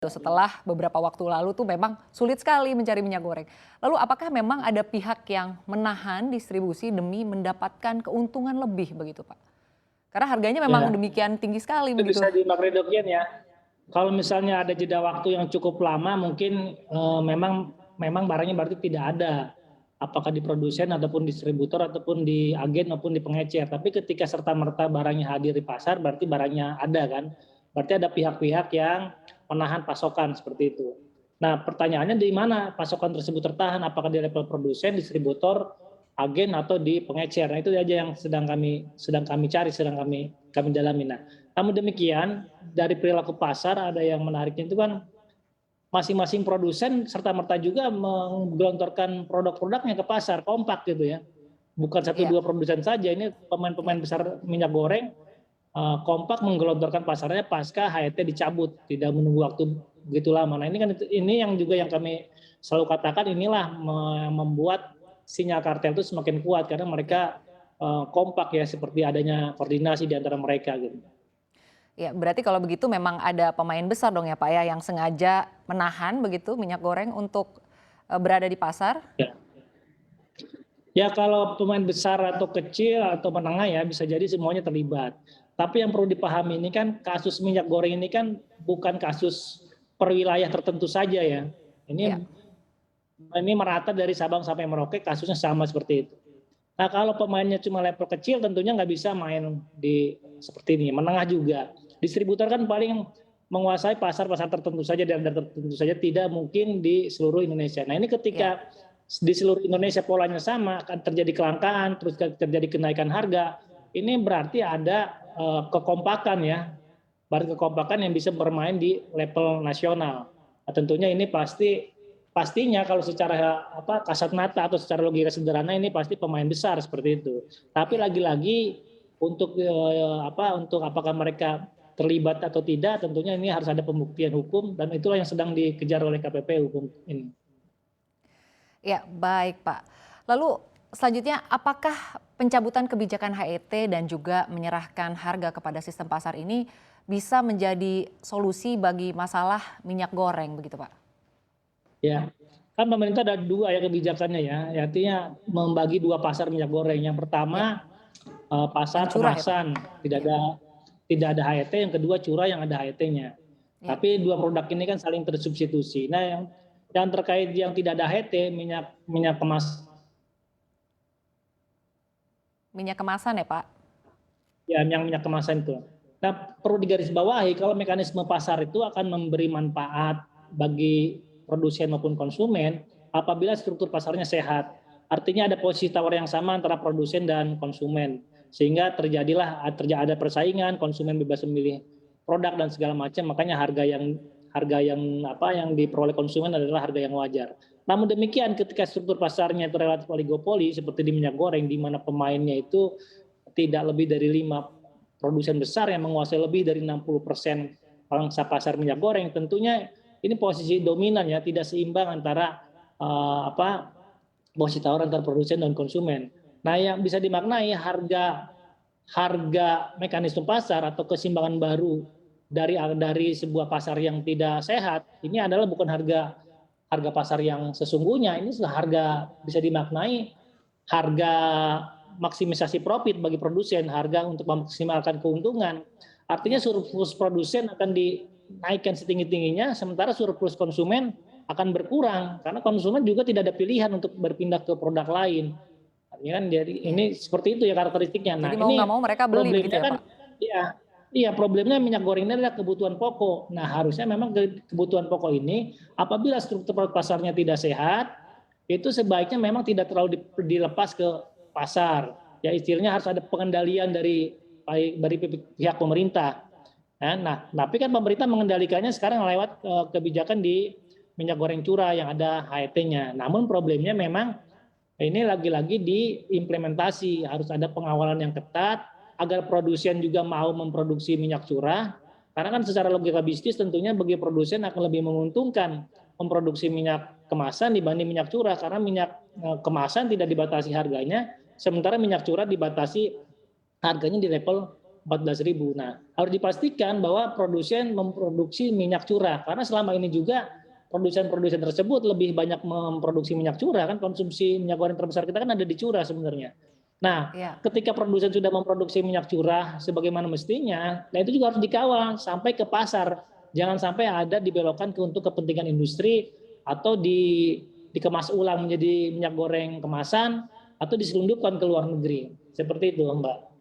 Setelah beberapa waktu lalu tuh memang sulit sekali mencari minyak goreng. Lalu apakah memang ada pihak yang menahan distribusi demi mendapatkan keuntungan lebih begitu Pak? Karena harganya memang Ya, demikian tinggi sekali itu begitu. bisa dimakridokin ya. Kalau misalnya ada jeda waktu yang cukup lama, mungkin memang barangnya berarti tidak ada, apakah di produsen ataupun distributor ataupun di agen maupun di pengecer. Tapi ketika serta merta barangnya hadir di pasar, berarti barangnya ada kan. Berarti ada pihak-pihak yang menahan pasokan seperti itu. Nah, pertanyaannya di mana pasokan tersebut tertahan? Apakah di level produsen, distributor, agen atau di pengecer? Nah, itu aja yang sedang kami cari, sedang kami dalami. Nah, namun demikian dari perilaku pasar ada yang menariknya itu kan masing-masing produsen serta merta juga menggelontorkan produk-produknya ke pasar kompak gitu ya. Bukan satu Iya, dua produsen saja, ini iya. pemain-pemain besar minyak goreng kompak menggelontorkan pasarnya pasca HET dicabut, tidak menunggu waktu begitu lama. Nah, ini yang juga yang kami selalu katakan, inilah membuat sinyal kartel itu semakin kuat karena mereka kompak ya, seperti adanya koordinasi di antara mereka gitu. Ya, berarti kalau begitu memang ada pemain besar dong ya Pak ya yang sengaja menahan begitu minyak goreng untuk berada di pasar. Ya. Ya, kalau pemain besar atau kecil atau menengah ya bisa jadi semuanya terlibat. Tapi yang perlu dipahami ini kan kasus minyak goreng ini kan bukan kasus per wilayah tertentu saja ya. Iya, Ini merata dari Sabang sampai Merauke, kasusnya sama seperti itu. Nah, kalau pemainnya cuma level kecil tentunya nggak bisa main di seperti ini. Menengah juga. Distributor kan paling menguasai pasar-pasar tertentu saja dan tertentu saja, tidak mungkin di seluruh Indonesia. Nah, ini iya. ketika di seluruh Indonesia polanya sama, akan terjadi kelangkaan, terus terjadi kenaikan harga, ini berarti ada kekompakan ya, berarti kekompakan yang bisa bermain di level nasional. Nah, tentunya ini pastinya kalau secara kasat mata atau secara logika sederhana ini pasti pemain besar seperti itu. Tapi Iya. lagi-lagi untuk apakah mereka terlibat atau tidak, tentunya ini harus ada pembuktian hukum dan itulah yang sedang dikejar oleh KPP hukum ini. Ya, baik Pak. Lalu selanjutnya apakah pencabutan kebijakan HET dan juga menyerahkan harga kepada sistem pasar ini bisa menjadi solusi bagi masalah minyak goreng begitu Pak? Ya, kan pemerintah ada dua ya kebijakannya ya, artinya membagi dua pasar minyak goreng. Yang Ya, pertama yang pasar curah ya Pak? kemasan, tidak Ya, ada tidak ada HET, yang kedua curah yang ada HET-nya. ya. Tapi dua produk ini kan saling tersubstitusi. Nah, yang terkait yang tidak ada HET, minyak minyak kemas Minyak kemasan ya Pak? ya, yang minyak kemasan itu. Nah, perlu digarisbawahi kalau mekanisme pasar itu akan memberi manfaat bagi produsen maupun konsumen apabila struktur pasarnya sehat. Artinya ada posisi tawar yang sama antara produsen dan konsumen. Sehingga ada persaingan, konsumen bebas memilih produk dan segala macam, makanya harga yang diperoleh konsumen adalah harga yang wajar. Namun demikian ketika struktur pasarnya itu relatif oligopoli seperti di minyak goreng di mana pemainnya itu tidak lebih dari 5 produsen besar yang menguasai lebih dari 60% pangsa pasar minyak goreng, tentunya ini posisi dominan ya, tidak seimbang antara posisi tawar antara produsen dan konsumen. Nah, yang bisa dimaknai harga mekanisme pasar atau keseimbangan baru dari sebuah pasar yang tidak sehat ini adalah bukan harga pasar yang sesungguhnya, ini harga bisa dimaknai harga maksimisasi profit bagi produsen, harga untuk memaksimalkan keuntungan. Artinya Ya. surplus produsen akan dinaikkan setinggi-tingginya, sementara surplus konsumen akan berkurang karena konsumen juga tidak ada pilihan untuk berpindah ke produk lain. Artinya kan jadi Iya. ini seperti itu ya karakteristiknya. Nah, Jadi mau nggak ini mau mereka beli begitu problemnya ya kan Pak? ya, iya problemnya minyak goreng ini adalah kebutuhan pokok. Nah, harusnya memang kebutuhan pokok ini apabila struktur pasarnya tidak sehat, itu sebaiknya memang tidak terlalu dilepas ke pasar. Ya istilahnya harus ada pengendalian dari pihak pemerintah. Nah, tapi kan pemerintah mengendalikannya sekarang lewat kebijakan di minyak goreng curah yang ada HET-nya. Namun problemnya memang ini lagi-lagi diimplementasi, harus ada pengawalan yang ketat agar produsen juga mau memproduksi minyak curah. Karena kan secara logika bisnis tentunya bagi produsen akan lebih menguntungkan memproduksi minyak kemasan dibanding minyak curah karena minyak kemasan tidak dibatasi harganya, sementara minyak curah dibatasi harganya di level 14.000. Nah, harus dipastikan bahwa produsen memproduksi minyak curah karena selama ini juga produsen-produsen tersebut lebih banyak memproduksi minyak curah, kan konsumsi minyak goreng terbesar kita kan ada di curah sebenarnya. Nah, Ya. ketika produsen sudah memproduksi minyak curah sebagaimana mestinya, nah itu juga harus dikawal sampai ke pasar. Jangan sampai ada dibelokkan untuk kepentingan industri atau dikemas ulang menjadi minyak goreng kemasan atau diselundupkan ke luar negeri. Seperti itu, Mbak.